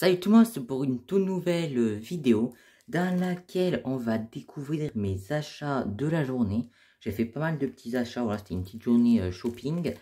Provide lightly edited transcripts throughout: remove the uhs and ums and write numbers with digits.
Salut tout le monde, c'est pour une toute nouvelle vidéo dans laquelle on va découvrir mes achats de la journée. J'ai fait pas mal de petits achats, voilà, c'était une petite journée shopping.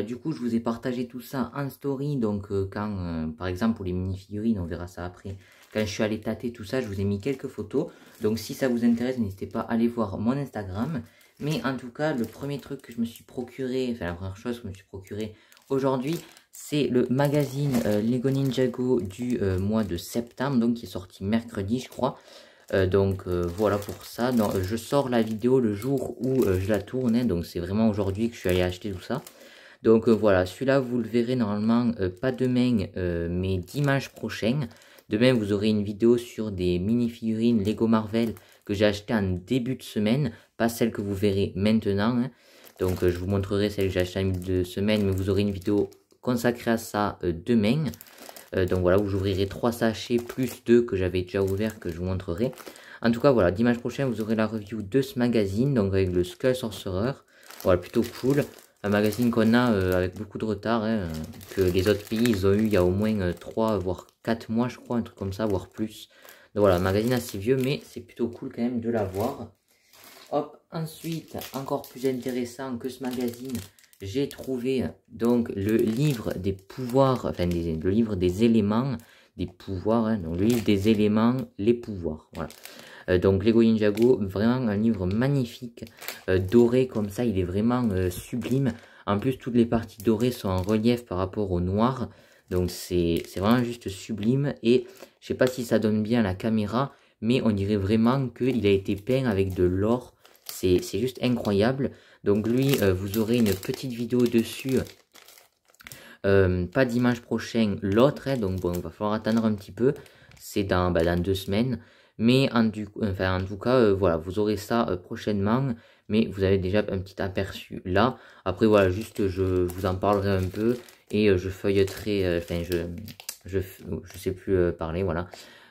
Du coup, je vous ai partagé tout ça en story, donc quand, par exemple pour les mini-figurines, on verra ça après. Quand je suis allé tâter tout ça, je vous ai mis quelques photos. Donc si ça vous intéresse, n'hésitez pas à aller voir mon Instagram. Mais en tout cas, le premier truc que je me suis procuré, enfin la première chose que je me suis procuré aujourd'hui, c'est le magazine Lego Ninjago du mois de septembre, donc qui est sorti mercredi, je crois. Voilà pour ça. Je sors la vidéo le jour où je la tourne, hein, donc c'est vraiment aujourd'hui que je suis allé acheter tout ça. Donc voilà, celui-là vous le verrez normalement pas demain, mais dimanche prochain. Demain vous aurez une vidéo sur des mini-figurines Lego Marvel que j'ai acheté en début de semaine, pas celle que vous verrez maintenant, hein. Donc je vous montrerai celle que j'ai acheté en début de semaine, mais vous aurez une vidéo consacré à ça demain. Donc voilà, où j'ouvrirai 3 sachets plus 2 que j'avais déjà ouvert, que je vous montrerai. En tout cas, voilà, dimanche prochain, vous aurez la review de ce magazine, donc avec le Skull Sorcerer. Voilà, plutôt cool. Un magazine qu'on a avec beaucoup de retard, hein, que les autres pays, ils ont eu il y a au moins 3, voire 4 mois, je crois, un truc comme ça, voire plus. Donc voilà, un magazine assez vieux, mais c'est plutôt cool quand même de l'avoir. Hop, ensuite, encore plus intéressant que ce magazine, j'ai trouvé donc le livre des pouvoirs, enfin le livre des éléments, des pouvoirs, hein, donc le livre des éléments, les pouvoirs, voilà. Donc Lego Ninjago, vraiment un livre magnifique, doré comme ça, il est vraiment sublime. En plus, toutes les parties dorées sont en relief par rapport au noir, donc c'est vraiment juste sublime. Et je sais pas si ça donne bien à la caméra, mais on dirait vraiment qu'il a été peint avec de l'or. C'est juste incroyable. Donc lui, vous aurez une petite vidéo dessus. Pas dimanche prochain, l'autre. Hein, donc bon, il va falloir attendre un petit peu. C'est dans 2 semaines. Mais en tout cas, voilà, vous aurez ça prochainement. Mais vous avez déjà un petit aperçu là. Après, voilà, juste je vous en parlerai un peu. Et je feuilleterai, je sais plus parler, voilà.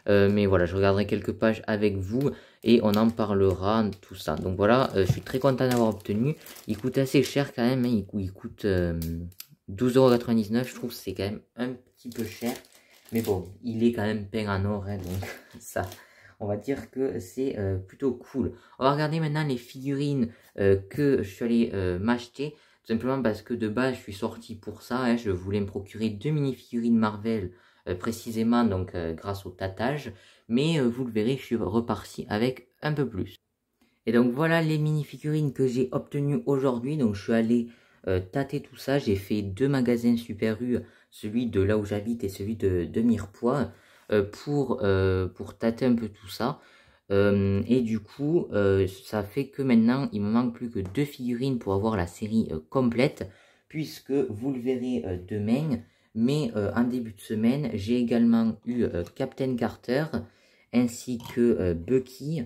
Mais voilà, je regarderai quelques pages avec vous et on en parlera, tout ça. Donc voilà, je suis très content d'avoir obtenu. Il coûte assez cher quand même, hein. Il coûte 12,99 €. Je trouve que c'est quand même un petit peu cher. Mais bon, il est quand même peint en or, hein, donc ça, on va dire que c'est plutôt cool. On va regarder maintenant les figurines que je suis allé m'acheter. Tout simplement parce que de base, je suis sorti pour ça, hein. Je voulais me procurer 2 mini-figurines Marvel précisément, donc grâce au tâtage. Mais vous le verrez, je suis reparti avec un peu plus. Et donc voilà les mini-figurines que j'ai obtenues aujourd'hui. Donc je suis allé tâter tout ça. J'ai fait 2 magasins Super U, celui de là où j'habite et celui de Mirepoix, pour tâter un peu tout ça. Et du coup, ça fait que maintenant, il me manque plus que 2 figurines pour avoir la série complète, puisque vous le verrez demain. Mais en début de semaine, j'ai également eu Captain Carter, ainsi que Bucky,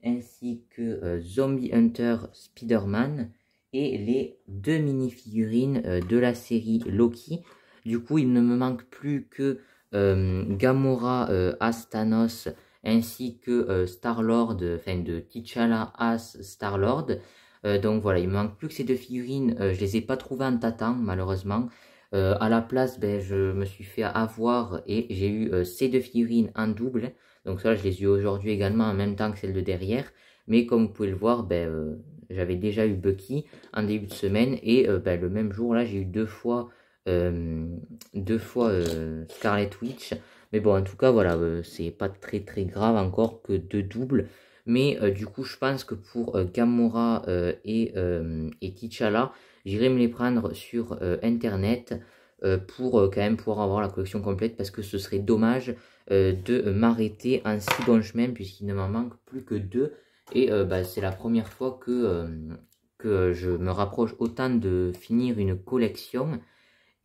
ainsi que Zombie Hunter Spider-Man, et les 2 mini-figurines de la série Loki. Du coup, il ne me manque plus que Gamora as Thanos, ainsi que Star-Lord, enfin de T'Challa as Star-Lord. Donc voilà, il me manque plus que ces 2 figurines. Je les ai pas trouvées en tâtant, malheureusement. À la place, je me suis fait avoir et j'ai eu ces 2 figurines en double. Donc ça, je les ai eu aujourd'hui également en même temps que celle de derrière. Mais comme vous pouvez le voir, j'avais déjà eu Bucky en début de semaine. Et le même jour, là, j'ai eu deux fois Scarlet Witch. Mais bon, en tout cas, voilà, c'est pas très très grave encore que 2 doubles. Mais du coup, je pense que pour Gamora et T'Challa, j'irai me les prendre sur internet pour quand même pouvoir avoir la collection complète, parce que ce serait dommage de m'arrêter en si bon chemin, puisqu'il ne m'en manque plus que 2. Et c'est la première fois que je me rapproche autant de finir une collection.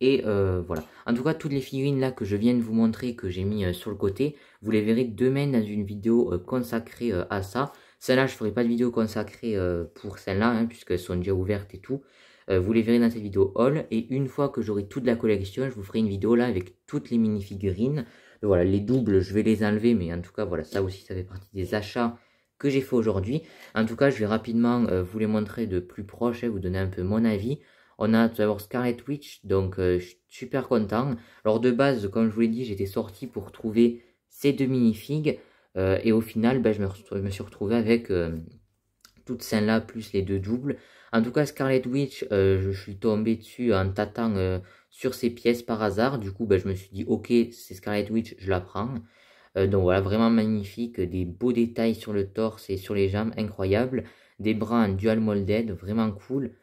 Et voilà. En tout cas, toutes les figurines là que je viens de vous montrer, que j'ai mis sur le côté, vous les verrez demain dans une vidéo consacrée à ça. Celle-là, je ne ferai pas de vidéo consacrée pour celle-là, hein, puisqu'elles sont déjà ouvertes et tout. Vous les verrez dans cette vidéo haul. Et une fois que j'aurai toute la collection, je vous ferai une vidéo là avec toutes les mini-figurines. Voilà, les doubles, je vais les enlever. Mais en tout cas, voilà, ça aussi, ça fait partie des achats que j'ai fait aujourd'hui. En tout cas, je vais rapidement vous les montrer de plus proche, hein, vous donner un peu mon avis. On a tout d'abord Scarlet Witch, donc je suis super content. Alors de base, comme je vous l'ai dit, j'étais sorti pour trouver ces deux minifigs. Et au final, ben, je me suis retrouvé avec toutes celles-là, plus les deux doubles. En tout cas, Scarlet Witch, je suis tombé dessus en tâtant sur ces pièces par hasard. Du coup, ben, je me suis dit, ok, c'est Scarlet Witch, je la prends. Donc voilà, vraiment magnifique, des beaux détails sur le torse et sur les jambes, incroyables. Des bras en dual molded, vraiment cool.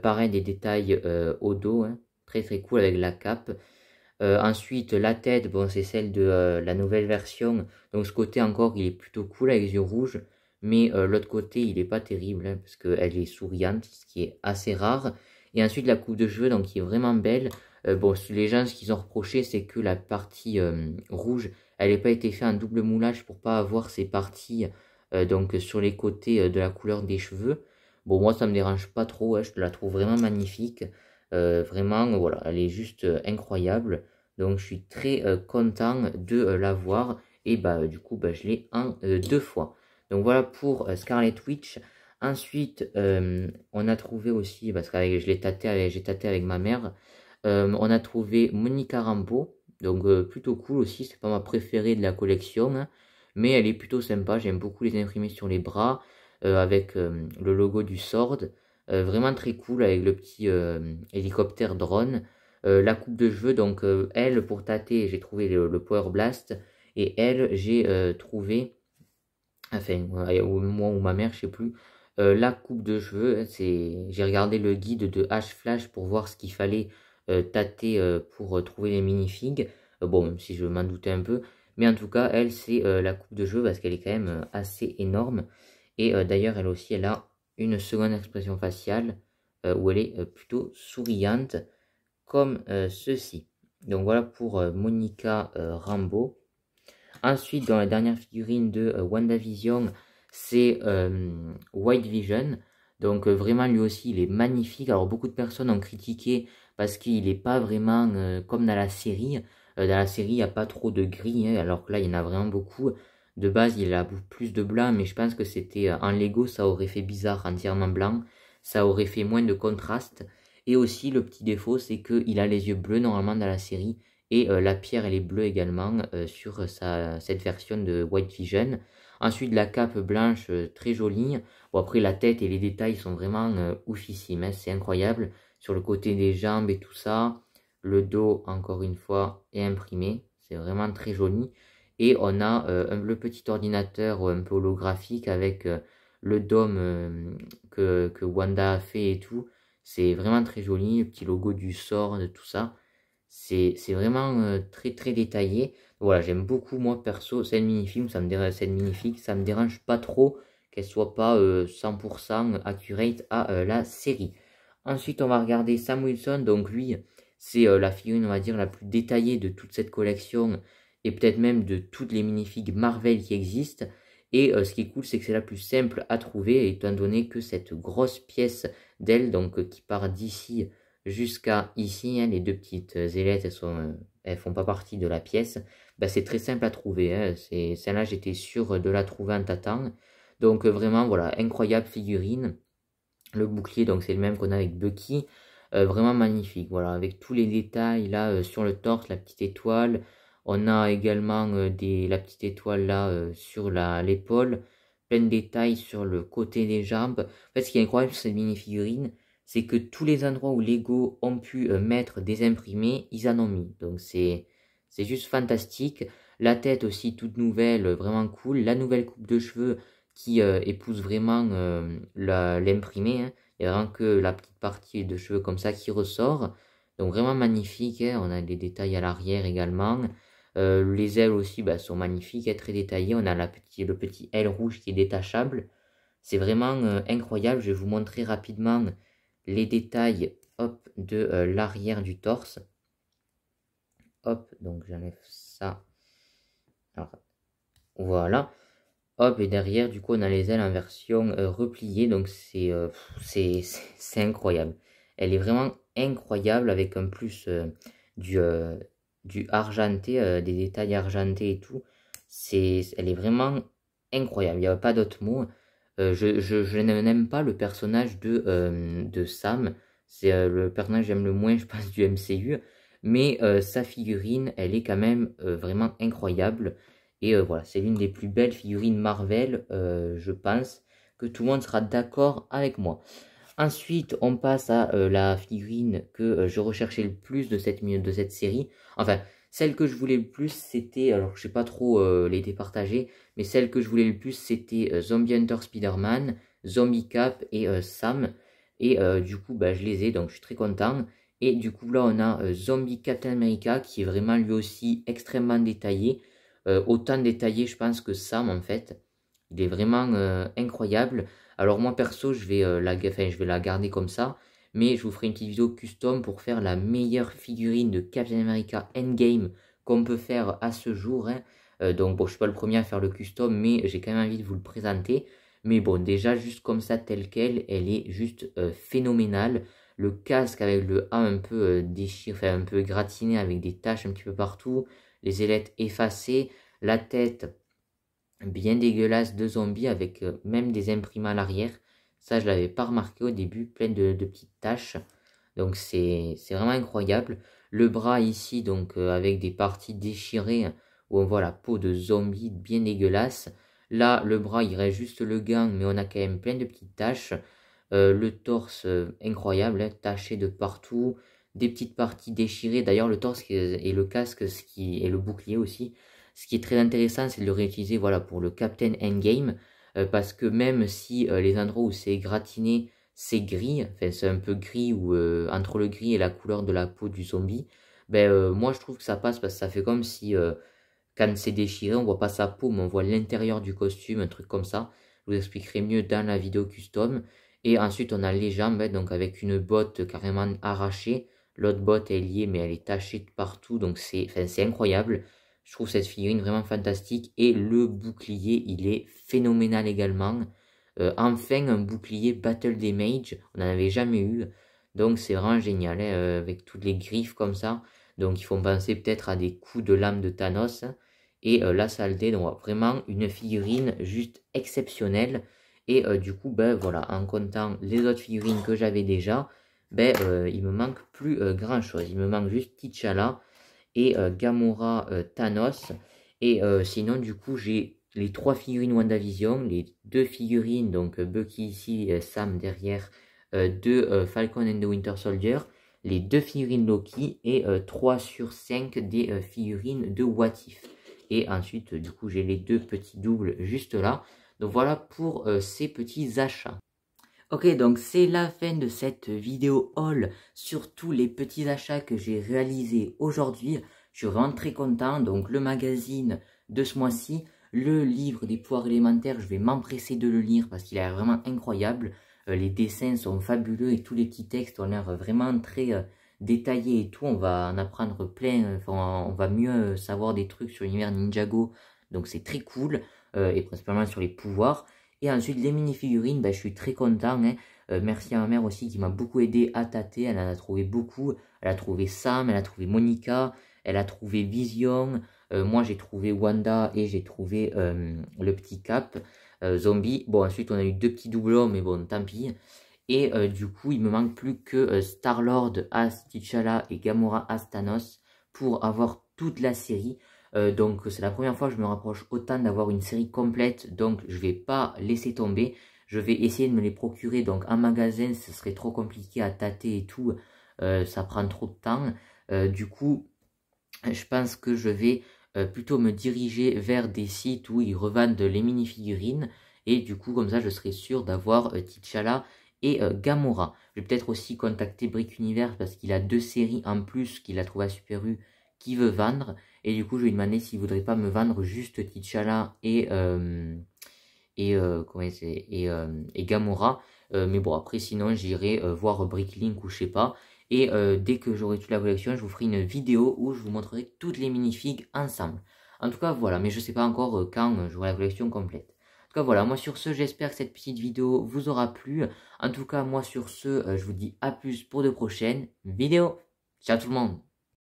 Pareil, des détails au dos, hein, très très cool avec la cape. Ensuite, la tête, bon, c'est celle de la nouvelle version. Donc ce côté encore, il est plutôt cool avec les yeux rouges. Mais l'autre côté, il est pas terrible, hein, parce qu'elle est souriante, ce qui est assez rare. Et ensuite, la coupe de cheveux, donc qui est vraiment belle. Bon, les gens, ce qu'ils ont reproché, c'est que la partie rouge, elle n'ait pas été faite en double moulage pour pas avoir ces parties donc sur les côtés de la couleur des cheveux. Bon, moi, ça me dérange pas trop, hein, je la trouve vraiment magnifique. Vraiment, voilà, elle est juste incroyable. Donc, je suis très content de l'avoir. Et bah, du coup, bah, je l'ai en deux fois. Donc, voilà pour Scarlet Witch. Ensuite, on a trouvé aussi, parce que j'ai tâté avec ma mère, on a trouvé Monica Rambeau. Donc, plutôt cool aussi. C'est pas ma préférée de la collection, hein, mais elle est plutôt sympa. J'aime beaucoup les imprimer sur les bras avec le logo du Sword. Vraiment très cool avec le petit hélicoptère drone. La coupe de cheveux, donc elle pour tâter, j'ai trouvé le Power Blast. Et elle, j'ai trouvé, enfin, moi ou ma mère, je sais plus, la coupe de cheveux. Hein, j'ai regardé le guide de H-Flash pour voir ce qu'il fallait tâter pour trouver les minifigs. Bon, même si je m'en doutais un peu. Mais en tout cas, elle, c'est la coupe de cheveux parce qu'elle est quand même assez énorme. Et d'ailleurs, elle aussi, elle a une seconde expression faciale où elle est plutôt souriante, comme ceci. Donc voilà pour Monica Rambeau. Ensuite, dans la dernière figurine de WandaVision, c'est White Vision. Donc vraiment, lui aussi, il est magnifique. Alors beaucoup de personnes ont critiqué parce qu'il n'est pas vraiment comme dans la série. Dans la série, il n'y a pas trop de gris, hein, alors que là, il y en a vraiment beaucoup. De base, il a plus de blanc, mais je pense que c'était en Lego, ça aurait fait bizarre, entièrement blanc. Ça aurait fait moins de contraste. Et aussi, le petit défaut, c'est qu'il a les yeux bleus normalement dans la série. Et la pierre, elle est bleue également sur cette version de White Vision. Ensuite, la cape blanche, très jolie. Bon, après, la tête et les détails sont vraiment oufissimes, hein, c'est incroyable. Sur le côté des jambes et tout ça. Le dos, encore une fois, est imprimé. C'est vraiment très joli. Et on a le petit ordinateur un peu holographique avec le dôme que Wanda a fait et tout. C'est vraiment très joli. Le petit logo du sort, de tout ça. C'est vraiment très très détaillé. Voilà, j'aime beaucoup moi perso cette mini-film, cette mini-figue, ça me dérange pas trop qu'elle soit pas 100% accurate à la série. Ensuite, on va regarder Sam Wilson, donc lui, c'est la figurine, on va dire, la plus détaillée de toute cette collection et peut-être même de toutes les minifigues Marvel qui existent. Et ce qui est cool, c'est que c'est la plus simple à trouver, étant donné que cette grosse pièce d'elle, donc qui part d'ici jusqu'à ici, hein, les deux petites ailettes, elles font pas partie de la pièce. Bah, c'est très simple à trouver, hein. Celle-là, j'étais sûr de la trouver en tâtant. Donc vraiment, voilà, incroyable figurine. Le bouclier, donc c'est le même qu'on a avec Bucky. Vraiment magnifique, voilà, avec tous les détails là sur le torse, la petite étoile. On a également la petite étoile là sur l'épaule. Plein de détails sur le côté des jambes. En fait, ce qui est incroyable sur cette mini-figurine, c'est que tous les endroits où Lego ont pu mettre des imprimés, ils en ont mis. Donc c'est juste fantastique. La tête aussi toute nouvelle, vraiment cool. La nouvelle coupe de cheveux qui épouse vraiment l'imprimé, hein. Il n'y a vraiment que la petite partie de cheveux comme ça qui ressort. Donc vraiment magnifique, hein. On a des détails à l'arrière également. Les ailes aussi bah, sont magnifiques et très détaillées. On a le petit aile rouge qui est détachable. C'est vraiment incroyable. Je vais vous montrer rapidement les détails hop, de l'arrière du torse. Hop, donc j'enlève ça. Alors, voilà. Hop, et derrière, du coup, on a les ailes en version repliée. Donc, c'est incroyable. Elle est vraiment incroyable avec un plus du argenté, des détails argentés et tout. Elle est vraiment incroyable. Il n'y a pas d'autre mot. Je n'aime pas le personnage de Sam. C'est le personnage que j'aime le moins, je pense, du MCU. Mais sa figurine, elle est quand même vraiment incroyable. Et voilà, c'est l'une des plus belles figurines Marvel, je pense que tout le monde sera d'accord avec moi. Ensuite, on passe à la figurine que je recherchais le plus de cette série. Enfin, celle que je voulais le plus, c'était, alors je sais pas trop les départager, mais celle que je voulais le plus, c'était Zombie Hunter Spider-Man, Zombie Cap et Sam. Et du coup, bah, je les ai, donc je suis très content. Et du coup, là, on a Zombie Captain America, qui est vraiment lui aussi extrêmement détaillé. Autant détaillé, je pense, que Sam, en fait. Il est vraiment incroyable. Alors moi perso, je vais la garder comme ça, mais je vous ferai une petite vidéo custom pour faire la meilleure figurine de Captain America Endgame qu'on peut faire à ce jour, hein. Donc bon, je suis pas le premier à faire le custom, mais j'ai quand même envie de vous le présenter. Mais bon, déjà juste comme ça, telle quelle, elle est juste phénoménale. Le casque avec le A un peu déchiré, enfin un peu gratiné avec des taches un petit peu partout, les ailettes effacées, la tête bien dégueulasse de zombies avec même des imprimés à l'arrière. Ça, je l'avais pas remarqué au début, plein de petites taches. Donc c'est vraiment incroyable. Le bras ici, donc avec des parties déchirées où on voit la peau de zombie bien dégueulasse. Là, le bras, il reste juste le gant, mais on a quand même plein de petites taches. Le torse, incroyable, hein, taché de partout. Des petites parties déchirées. D'ailleurs, le torse et le casque, et le bouclier aussi. Ce qui est très intéressant, c'est de le réutiliser voilà, pour le Captain Endgame. Parce que même si les endroits où c'est gratiné, c'est gris, enfin c'est un peu gris ou entre le gris et la couleur de la peau du zombie, ben moi je trouve que ça passe parce que ça fait comme si quand c'est déchiré, on voit pas sa peau, mais on voit l'intérieur du costume, un truc comme ça. Je vous expliquerai mieux dans la vidéo custom. Et ensuite on a les jambes, hein, donc avec une botte carrément arrachée. L'autre botte est liée, mais elle est tachée de partout, donc c'est incroyable. Je trouve cette figurine vraiment fantastique. Et le bouclier, il est phénoménal également. Enfin, un bouclier Battle Damage. On n'en avait jamais eu. Donc, c'est vraiment génial, hein, avec toutes les griffes comme ça. Donc, il faut penser peut-être à des coups de lame de Thanos. Et la saleté, donc vraiment une figurine juste exceptionnelle. Et du coup, ben voilà, en comptant les autres figurines que j'avais déjà, ben il me manque plus grand chose. Il me manque juste T'Challa et Gamora, Thanos. Et sinon, du coup, j'ai les 3 figurines WandaVision, les 2 figurines, donc Bucky ici, Sam derrière, de Falcon and the Winter Soldier, les 2 figurines Loki et 3 sur 5 des figurines de What If. Et ensuite, du coup, j'ai les 2 petits doubles juste là. Donc voilà pour ces petits achats. Ok, donc c'est la fin de cette vidéo haul sur tous les petits achats que j'ai réalisés aujourd'hui. Je suis vraiment très content. Donc le magazine de ce mois-ci, le livre des pouvoirs élémentaires, je vais m'empresser de le lire parce qu'il est vraiment incroyable. Les dessins sont fabuleux et tous les petits textes ont l'air vraiment très détaillés et tout. On va en apprendre plein, enfin, on va mieux savoir des trucs sur l'univers Ninjago. Donc c'est très cool et principalement sur les pouvoirs. Et ensuite, les mini-figurines, ben, je suis très content, hein. Merci à ma mère aussi qui m'a beaucoup aidé à tâter. Elle en a trouvé beaucoup. Elle a trouvé Sam, elle a trouvé Monica, elle a trouvé Vision. Moi, j'ai trouvé Wanda et j'ai trouvé le petit Cap Zombie. Bon, ensuite, on a eu 2 petits doublons, mais bon, tant pis. Et du coup, il me manque plus que Star-Lord as T'Challa et Gamora as Thanos pour avoir toute la série. Donc c'est la première fois que je me rapproche autant d'avoir une série complète, donc je vais pas laisser tomber. Je vais essayer de me les procurer, donc en magasin ce serait trop compliqué à tâter et tout, ça prend trop de temps. Du coup, je pense que je vais plutôt me diriger vers des sites où ils revendent les mini-figurines. Et du coup, comme ça, je serai sûr d'avoir T'Challa et Gamora. Je vais peut-être aussi contacter Brick Universe parce qu'il a 2 séries en plus qu'il a trouvé à Super U qui veut vendre. Et du coup, je vais lui demander s'il ne voudrait pas me vendre juste T'Challa et Gamora. Mais bon, après, sinon, j'irai voir Bricklink ou je sais pas. Et dès que j'aurai toute la collection, je vous ferai une vidéo où je vous montrerai toutes les minifigs ensemble. En tout cas, voilà, mais je sais pas encore quand j'aurai la collection complète. En tout cas, voilà, moi sur ce, j'espère que cette petite vidéo vous aura plu. En tout cas, moi sur ce, je vous dis à plus pour de prochaines vidéos. Ciao tout le monde!